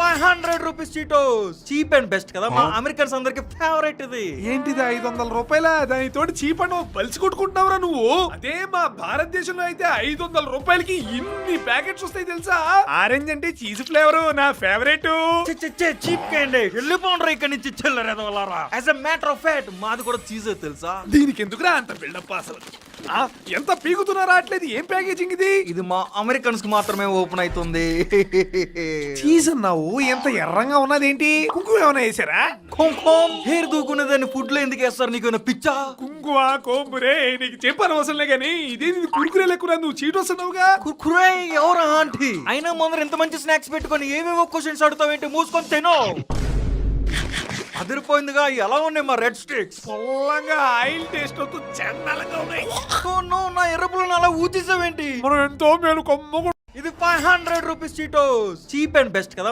500 rupees Cheetos. Cheap and best కదా, మా Americans అందరికి ఫేవరెట్ ఇది. ఏంటిది 500 రూపాయల దానితోటి చీప్ అని బలిసి కొట్టుకుంటున్నావురా నువ్వు. అదే మా భారతదేశంలో అయితే 500 రూపాయలకి ఇన్ని ప్యాకెట్స్ వస్తాయి తెలుసా. ఆరెంజ్ అంటే చీజ్ ఫ్లేవర్ నా ఫేవరెట్. చీప్ కండి, వెళ్ళిపోండ్రా ఇక్కడి నుంచి చిల్లరేదోలారా. As a matter of fact మాది కూడా చీజ్ తెలుసా. దీనికి ఎందుకురా అంత బిల్డప్ అసలు. ఎంత పీకుతున్నారా అట్లేదు. ఏం ప్యాకేజింగ్ ఇది? ఇది మా అమెరికన్స్ కి మాత్రమే ఓపెన్ అవుతుంది. చీజ్ అన్నావు, ఎంత ఎర్రంగా ఉన్నదేంటి? కుంకుమ ఏమైనా వేసారా? కుంకుమ హెయిర్ దూకునేదాన్ని ఫుడ్ లో ఎందుకు వేస్తారు? నీకు పిచ్చా? కుంకుమ కోంబురే నీకు చెప్పని అవసరంలే గానీ ఇదే కురుకురే లెక్కురా. నువ్వు చీట్ వస్తున్నావుగా. కుర్కురే ఎవరా ఆంటీ? అయినా ముందర ఎంత మంచి స్నాక్స్ పెట్టుకొని ఏవేవో క్వశ్చన్స్ అడుగుతావేంటి? మూసుకొని తినో. అదిరిపోయిందిగా. ఎలా ఉన్నాయి మా రెడ్ స్టిక్స్? పొల్లంగా ఆయిల్ టేస్ట్ వస్తూ చండాలంగా ఉన్నాయి. నా ఎర్రపులను అలా ఊచేసావేంటి? మనం ఎంతో మేలు కొమ్మ. ఇది 500 rupees Cheetos. Cheap and best కదా.